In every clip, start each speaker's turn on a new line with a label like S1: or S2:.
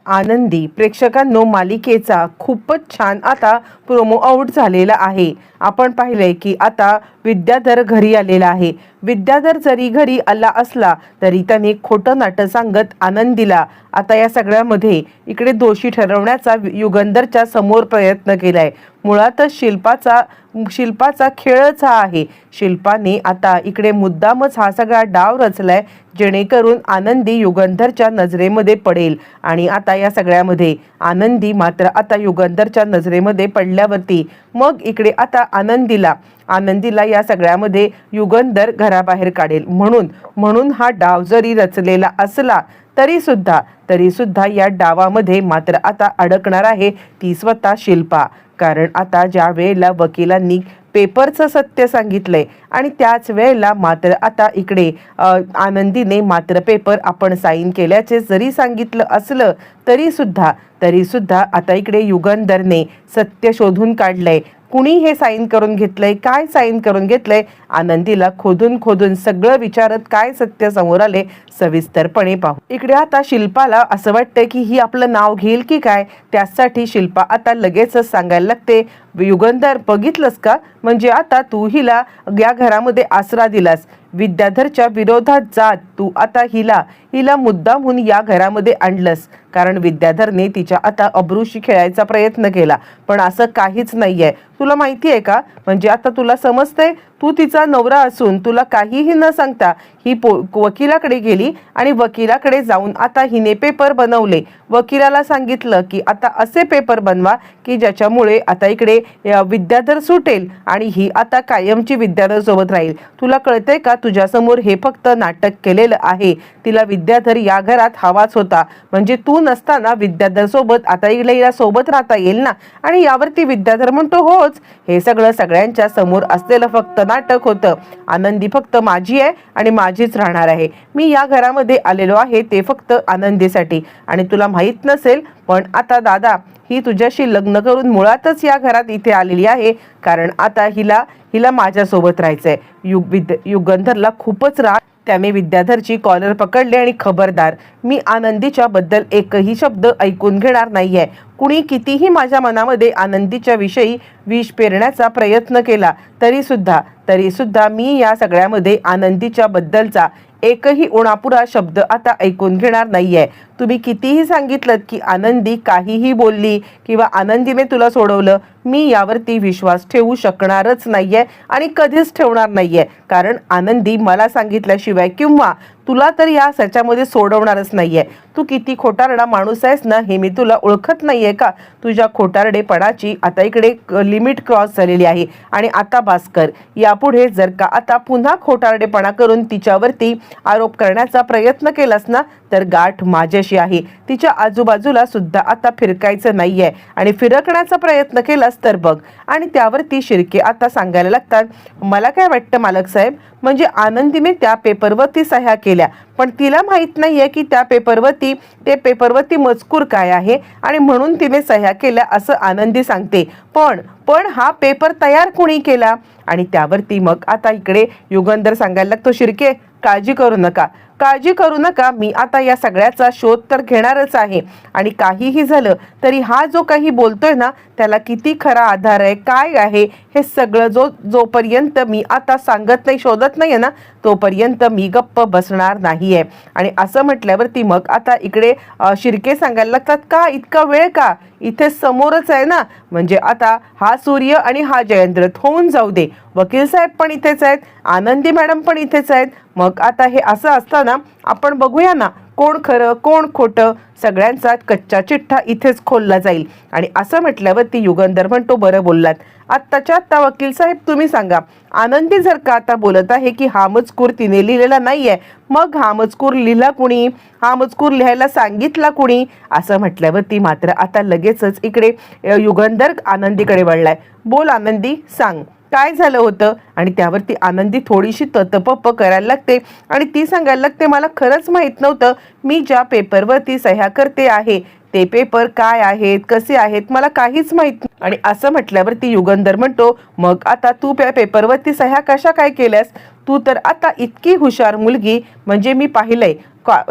S1: आनंदी प्रेक्षकांनो मालिकेचा खूपच छान आता प्रोमो आउट झालेला आहे। आपण पाहिलंय की आता विद्याधर घरी आलेला आहे। विद्याधर जरी घरी आला असला तरी त्याने खोटं नाटक सांगत आनंदीला आता या सगळ्यामध्ये इकडे दोषी ठरवण्याचा युगंधरच्या समोर प्रयत्न केलाय। मुळातच शिल्पाचा खेळच हा आहे। शिल्पाने आता इकडे मुद्दामच हा सगळा डाव रचलाय जेणेकरून आनंदी युगंधरच्या नजरेमध्ये पडेल। आणि आता या सगळ्यामध्ये आनंदी मात्र आता युगंधरच्या नजरेमध्ये पडल्यावरती मग इकडे आता आनंदीला या सगळ्यामध्ये युगंधर घराबाहेर काढेल म्हणून हा डाव जरी रचलेला असला तरी सुद्धा या डावामध्ये मात्र आता अडकणार आहे ती स्वतः शिल्पा। कारण आता ज्या वेळेला वकिलांनी पेपरचं सत्य सांगितलंय आणि त्याच वेळेला मात्र आता इकडे आनंदीने मात्र पेपर आपण साईन केल्याचे जरी सांगितलं असलं तरी सुद्धा आता इकडे युगंधरने सत्य शोधून काढलंय। कुणी हे साईन करून घेतलंय, काय साईन करून घेतलंय, आनंदीला खोदून सगळं विचारत काय सत्य समोर आले सविस्तरपणे पाहू। इकडे आता शिल्पाला असं वाटतंय की ही आपलं नाव घेईल की काय, त्यासाठी शिल्पा आता लगेचच सांगायला लागते, युगंधर बघितलंस का, म्हणजे आता तू हिला या घरामध्ये आसरा दिलास, विद्याधरच्या विरोधात जात तू आता हिला मुद्दामहून या घरामध्ये आणलंस। कारण विद्याधरने तिच्या आता अब्रूशी खेळायचा प्रयत्न केला पण असं काहीच नाहीये। तुला माहिती आहे का, म्हणजे आता तुला समजतंय, तू तिचा नवरा असून तुला काहीही न सांगता ही वकिलाकडे गेली आणि वकिलाकडे जाऊन आता हिने पेपर बनवले। वकिलाला सांगितलं की आता असे पेपर बनवा की ज्याच्यामुळे आता इकडे विद्याधर सुटेल आणि ही आता कायमची विद्याधर सोबत राहील। तुला कळतंय का, तुझ्यासमोर हे फक्त नाटक केलेलं आहे। तिला विद्याधर या घरात हवाच होता, म्हणजे तू नसताना विद्याधर सोबत आता हिला सोबत राहता येईल ना। आणि यावरती विद्याधर म्हणतो, होच, हे सगळं सगळ्यांच्या समोर असलेलं फक्त नाटक होतं। आनंदी फक्त माझी आहे आणि माझीच राहणार आहे। मी या घरामध्ये आलेलो आहे ते फक्त आनंदीसाठी। आणि तुला माहित नसेल पण आता दादा ही तुझ्याशी लग्न करून मुळातच या घरात इथे आलेली आहे, कारण आता हिला माझ्यासोबत राहायचंय। युगंधरला खूपच राग, त्याने विद्याधरची कॉलर पकडले आणि खबरदार, मी आनंदीच्या बद्दल एकही शब्द ऐकून घेणार नाहीये। कुणी कितीही माझ्या मनामध्ये आनंदीच्या विषयी विष पेरण्याचा प्रयत्न केला तरी सुद्धा मी या सगळ्यामध्ये आनंदीच्या बद्दलचा एकही उणापुरा शब्द आता ऐकून घेणार नाहीये। तुम्ही कितीही सांगितलं की आनंदी काहीही बोलली किंवा आनंदीने तुला सोडवलं, मी यावरती विश्वास ठेवू शकणारच नाहीये आणि कधीच ठेवणार नाहीये। कारण आनंदी मला सांगितल्याशिवाय किंवा तुला तर या सच्यामध्ये सोडवणारच नाहीये। तू किती खोटारडा माणूस आहेस ना हे मी तुला ओळखत नाहीये का। तुझ्या खोटारडेपणाची आता इकडे लिमिट क्रॉस झालेली आहे आणि आता भास्कर, यापुढे जर का आता पुन्हा खोटारडेपणा करून तिच्यावरती आरोप करण्याचा प्रयत्न केलास ना तर गाठ माझ्याशी आहे। तिच्या आजूबाजूला सुद्धा आता फिरकायचं नाहीये आणि फिरकण्याचा प्रयत्न केलास तर बघ। आणि त्यावरती शिर्के आता सांगायला लागतात, मला काय वाटतं मालक साहेब, म्हणजे आनंदीने त्या पेपरवरती सह्या केल्या पण तिला माहित नाहीये की त्या पेपरवरती मजकूर काय आहे आणि म्हणून तिने सह्या केल्या असं आनंदी सांगते। पण हा पेपर तयार कोणी केला। आणि त्यावरती मग आता इकडे युगंधर सांगायला लागतो, शिर्के काळजी करू नका, मी आता या सगळ्याचा शोध तर घेणारच आहे। आणि काहीही झालं तरी हा जो काही बोलतोय ना त्याला किती खरा आधार आहे, काय आहे, हे सगळं जोपर्यंत मी आता सांगत नाही, शोधत नाहीये ना, तोपर्यंत मी गप्प बसणार नाहीये। आणि असं म्हटल्यावरती मग आता इकडे शिर्के सांगायला लागतात, का इतका वेळ का, इथे समोरच आहे ना, म्हणजे आता हा सूर्य आणि हा जयेंद्र होऊन जाऊ दे, वकील साहेब पण इथेच आहेत, आनंदी मॅडम पण इथेच आहेत, मग आता हे असं असताना आपण बघूया ना कोण खरं कोण खोटं, सगळ्यांचा कच्चा चिठ्ठा इथेच खोलला जाईल। आणि असं म्हटल्यावरती युगंधर म्हणतो, बरं बोललात, आत्ताच्या आत्ता वकील साहेब तुम्ही सांगा, आनंदी जर का आता बोलत आहे की हा मजकूर तिने लिहिलेला नाहीये, मग हा मजकूर लिहिला कुणी, हा मजकूर लिहायला सांगितला कुणी। असं म्हटल्यावरती मात्र आता लगेचच इकडे युगंधर आनंदीकडे वळलाय, बोल आनंदी, सांग काय झालं होतं। आणि त्यावरती आनंदी थोडीशी ततपप करायला लागते आणि ती सांगायला लागते, मला खरंच माहित नव्हतं, मी ज्या पेपरवरती सह्या करते आहे ते पेपर काय आहेत, कसे आहेत, मला काहीच माहित नाही। आणि असं म्हटल्यावरती युगंधर म्हणतो, मग आता तू त्या पेपरवरती सह्या कशा काय केल्यास, तू तर आता इतकी हुशार मुलगी, म्हणजे मी पाहिलंय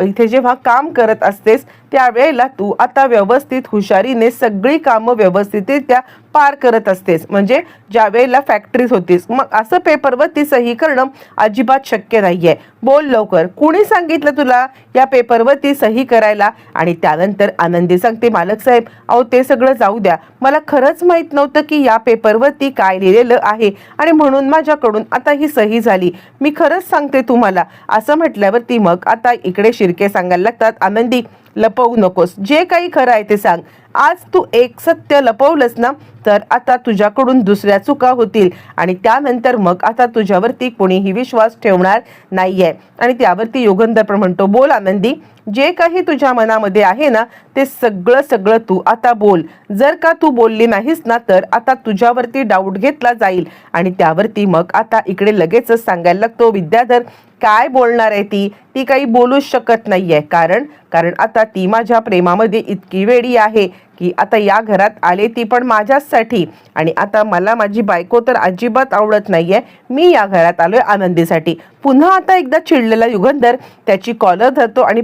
S1: इथे जेव्हा काम करत असतेस त्यावेळेला तू आता व्यवस्थित हुशारीने सगळी कामं व्यवस्थितरित्या पार करत असतेस, म्हणजे ज्या वेळेला फॅक्टरीत होतीस. मग असं पेपरवरती सही करणं अजिबात शक्य नाहीये. बोल लवकर, कुणी सांगितलं तुला या पेपरवरती सही करायला? आणि त्यानंतर आनंदी सांगते, मालक साहेब अहो ते सगळं जाऊ द्या, मला खरंच माहीत नव्हतं की या पेपरवरती काय लिहिलेलं आहे आणि म्हणून माझ्याकडून आता ही सही झाली. मी खरंच सांगते तुम्हाला. असं म्हटल्यावरती मग आता इकडे शिर्के सांगायला लागतात, आनंदी लपवू नकोस, जे काही खरं आहे ते सांग. आज तू एक सत्य लपवलंस ना तर आता तुझ्याकडून दुसऱ्या चुका होतील आणि त्यानंतर मग आता तुझ्यावरती कोणीही विश्वास ठेवणार नाहीये. आणि त्यावरती युगंधर पण म्हणतो, बोल आनंदी, जे काही तुझ्या मनामध्ये आहे ना ते सगळं तू आता बोल. जर का तू बोलली नाहीस ना तर आता तुझ्यावरती डाऊट घेतला जाईल. आणि त्यावरती मग आता इकडे लगेचच सांगायला लागतो, विद्याधर काय बोलणार आहे ती काही बोलूच शकत नाहीये, कारण आता ती माझ्या प्रेमामध्ये इतकी वेडी आहे की आता या घरात आले ती पण माझ्यासाठी. आणि आता मला माझी बायको तर अजिबात आवडत नाहीये, मी या घरात आलोय आनंदीसाठी. पुन्हा आता एकदा चिडलेला युगंधर त्याची कॉलर धरतो आणि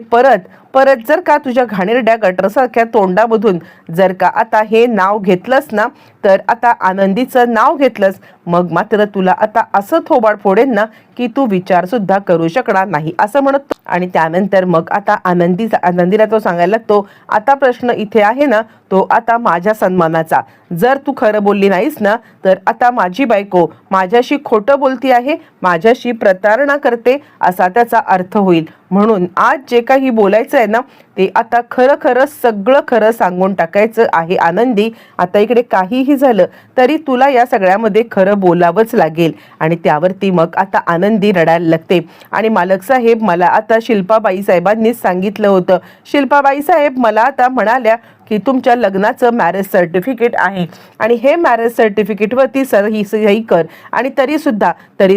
S1: परत जर का तुझ्या घाणेरड्या गटरसारख्या तोंडामधून जर का आता हे नाव घेतलंस ना तर आता आनंदीचं नाव घेतलंस मग मात्र तुला आता असं थोबाड फोडेन ना की तू विचार सुद्धा करू शकणार नाही, असं म्हणत. आणि त्यानंतर मग आता आनंदीला तो सांगायला लागतो, आता प्रश्न इथे आहे ना तो आता माझ्या सन्मानाचा. जर तू खरं बोलली नाहीस ना तर आता माझी बायको माझ्याशी खोटं बोलती आहे, माझ्याशी प्रतारणा करते असा त्याचा अर्थ होईल. म्हणून आज जे काही बोलायचं आहे ना ते आता खरं सगळं खरं सांगून टाकायचं आहे आनंदी. आता इकडे काहीही झालं तरी तुला या सगळ्यामध्ये खरं बोलावंच लागेल. आणि त्यावरती मग आता आनंदी रडायला लागते. आणि मालक साहेब मला आता शिल्पाबाई साहेबांनीच सांगितलं होतं. शिल्पाबाई साहेब मला आता म्हणाल्या की तुमच्या लग्नाचं मॅरेज सर्टिफिकेट आहे आणि हे मॅरेज सर्टिफिकेटवरती सही कर. आणि तरी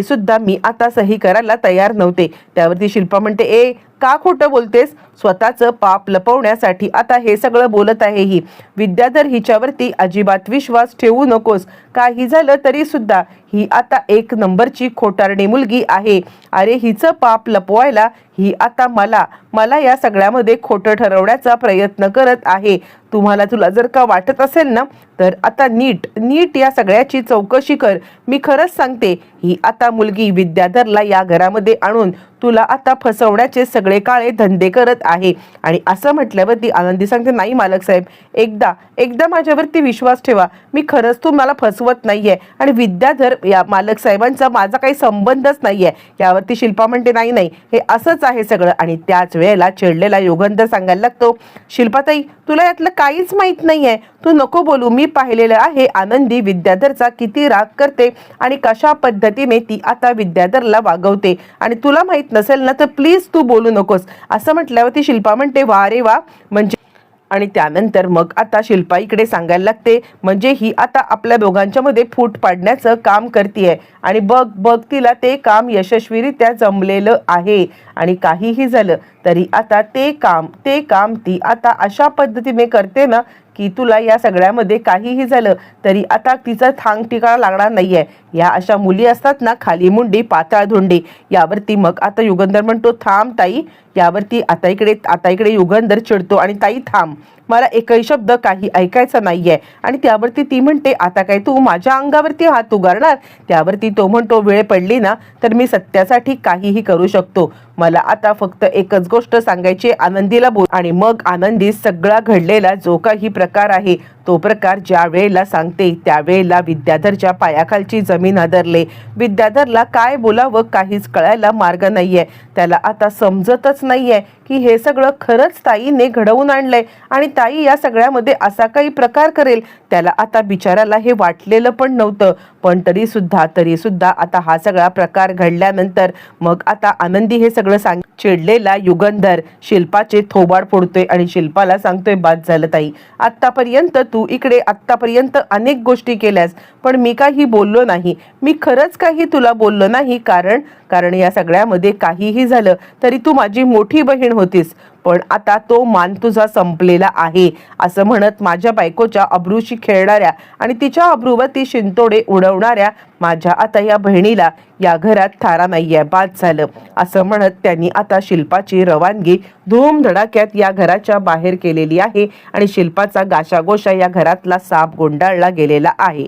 S1: सुद्धा मी आता सही करायला तयार नव्हते. त्यावरती शिल्पा म्हणते, ए का खोटं बोलतेस? स्वतःचं पाप लपवण्यासाठी आता हे सगळं बोलत आहे ही. विद्याधर हिच्यावरती अजिबात विश्वास ठेवू नकोस. काही झालं तरी सुद्धा ही आता एक नंबरची खोटारडी मुलगी आहे. अरे हिचं पाप लपवायला ही आता मला या सगळ्यामध्ये खोटं ठरवण्याचा प्रयत्न करत आहे. तुला जर का वाटत असेल ना तर आता नीट या सगळ्याची चौकशी कर. मी खरंच सांगते, ही आता मुलगी विद्याधरला या घरामध्ये आणून तुला आता फसवण्याचे सगळे काळे धंदे करत आहे. आणि असं म्हटल्यावरती आनंदी सांगते, नाही मालक साहेब, एकदा माझ्यावरती विश्वास ठेवा, मी खरंच तुम्हाला फसवत नाहीये आणि विद्याधर या मालक साहेबांचा माझा काही संबंधच नाहीये. यावरती शिल्पा म्हणते, नाही हे असंच आहे सगळं. आणि त्याच वेळेला चिडलेला युगंधर सांगायला लागतो, शिल्पाताई तुला यातलं काहीच माहित नाहीये, तू नको बोलू. मी पाहिलेलं आहे आनंदी विद्याधरचा किती राग करते आणि कशा पद्धतीने ती आता विद्याधरला वागवते. आणि तुला माहित नसेल ना तर प्लीज तू बोलू नकोस. असं म्हटल्यावरती शिल्पा म्हणते, वा रे वा, म्हणजे. आणि त्यानंतर मग आता शिल्पा इकडे सांगायला लागते, म्हणजे ही आता आपल्या दोघांच्या मध्ये फूट पाडण्याचं काम करतीये आणि बघ तिला ते काम यशस्वीरित्या जमलेलं आहे. आणि काहीही झालं तरी आता ते काम ती आता अशा पद्धतीने करते ना की तुला या सगळ्यामध्ये काहीही झालं तरी आता तिचा थांग ठिकाणा लागणार नाहीये. या अशा मुली असतात ना, खाली मुंडी पाताळ धोंडी. यावरती मग आता युगंधर म्हणतो, थांब ताई. यावरती आता इकडे युगंधर चिडतो आणि ताई थांब, मला एकही शब्द काही ऐकायचा नाहीये. आणि त्यावरती ती म्हणते, आता काय तू माझ्या अंगावरती हात उगारणार? त्यावरती तो म्हणतो, वेळ पडली ना तर मी सत्यासाठी काहीही करू शकतो. मला आता फक्त एकच गोष्ट सांगायची, आनंदीला बोल. आणि मग आनंदी सगळा घडलेला जो काही प्रकार आहे तो प्रकार ज्या वेळेला सांगते त्यावेळेला विद्याधरच्या पायाखालची जमीन हादरले. विद्याधरला काय बोलावं काहीच कळायला मार्ग नाहीये. त्याला आता समजतच नाहीये की हे सगळं खरंच ताईने घडवून आणलंय आणि ताई या सगळ्यामध्ये असा काही प्रकार करेल. त्याला आता बिचाराला हे वाटलेलं पण नव्हतं. पण तरी सुद्धा आता हा सगळा प्रकार घडल्यानंतर मग आता आनंदी हे सगळं चिडलेला युगंधर शिल्पाचे थोबाड फोडतोय आणि शिल्पाला सांगतोय, बाद झालं ताई, आत्तापर्यंत अनेक गोष्टी केल्यास पण मी काही बोललो नाही. मी खरंच काही तुला बोललो नाही, कारण कारण या सगळ्यामध्ये काहीही झालं तरी तू माझी मोठी बहीण होतीस, पण आता तो मान तुझा संपलेला आहे, असं म्हणत माझ्या बायकोच्या अब्रूशी खेळणाऱ्या आणि तिच्या अब्रूवरती शिंतोडे उडवणाऱ्या माझ्या आता या बहिणीला या घरात थारा नाहीये, बाद झालं, असं म्हणत त्यांनी आता शिल्पाची रवानगी धूमधडाक्यात या घराच्या बाहेर केलेली आहे आणि शिल्पाचा गाशागोशा या घरातला साप गुंडाळला गेलेला आहे.